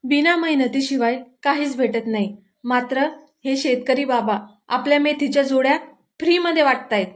बिना मेहनतीशिवाय काहीच भेटत नाही. मात्र हे शेतकरी बाबा आपल्या मेथीच्या जुड्या फ्रीमध्ये वाटतायत.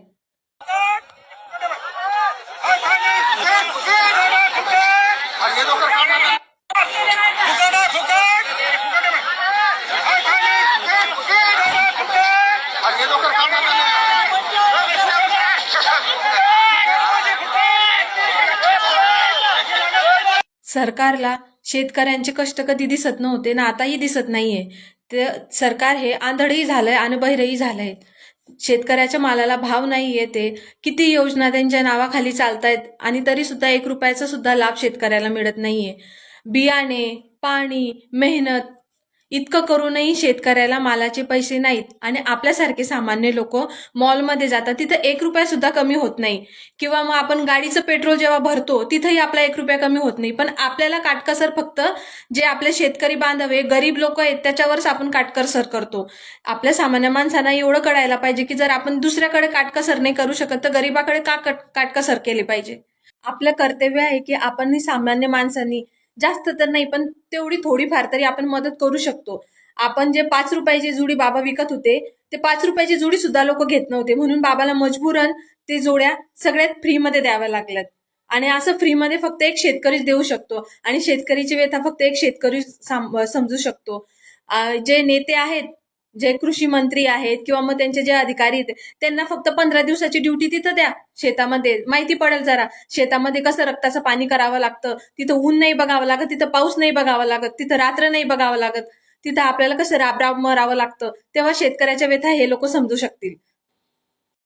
सरकारला शेतकऱ्यांचे कष्ट कधी दिसत नव्हते ना आताही दिसत नाहीये. ते सरकार हे आंधळही झालंय आणि बहिरही झालंय. शेतकऱ्याच्या मालाला भाव नाही येते. किती योजना त्यांच्या नावाखाली चालतायत आणि तरी सुद्धा 1 रुपयाचा सुद्धा लाभ शेतकऱ्याला मिळत नाहीये. बियाणे, पाणी, मेहनत इतकं करूनही शेतकऱ्याला मालाचे पैसे नाहीत आणि आपल्यासारखे सामान्य लोक मॉलमध्ये जातात, तिथं 1 रुपया सुद्धा कमी होत नाही. किंवा मग आपण गाडीचं पेट्रोल जेव्हा भरतो तिथंही आपला 1 रुपया कमी होत नाही. पण आपल्याला काटकसर फक्त जे आपले शेतकरी बांधव आहे, गरीब लोक आहेत त्याच्यावरच आपण काटकसर करतो. आपल्या सामान्य माणसांना एवढं कळायला पाहिजे की जर आपण दुसऱ्याकडे काटकसर नाही करू शकत तर गरीबाकडे का काटकसर केली पाहिजे. आपलं कर्तव्य आहे की आपण सामान्य माणसांनी जास्त तर नाही पण तेवढी थोडीफार तरी आपण मदत करू शकतो. आपण जे 5 रुपयाची जुडी बाबा विकत होते ते 5 रुपयाची जुडी सुद्धा लोक घेत नव्हते, म्हणून बाबाला मजबूरन ते जोड्या सगळ्यात फ्रीमध्ये द्याव्या लागल्यात. आणि असं फ्रीमध्ये फक्त एक शेतकरीच देऊ शकतो आणि शेतकरीची व्यथा फक्त एक शेतकरी समजू शकतो. जे नेते आहेत, जे कृषी मंत्री आहेत किंवा मग त्यांचे जे अधिकारी आहेत त्यांना फक्त 15 दिवसाची ड्युटी तिथं द्या शेतामध्ये, माहिती पडेल जरा शेतामध्ये कसं रक्ताचं पाणी करावं लागतं. तिथं ऊन नाही बघावं लागत, तिथं पाऊस नाही बघावा लागत, तिथं रात्र नाही बघावं लागत, तिथं आपल्याला कसं राब राब मरावं लागतं. तेव्हा शेतकऱ्याच्या व्यथा हे लोक समजू शकतील.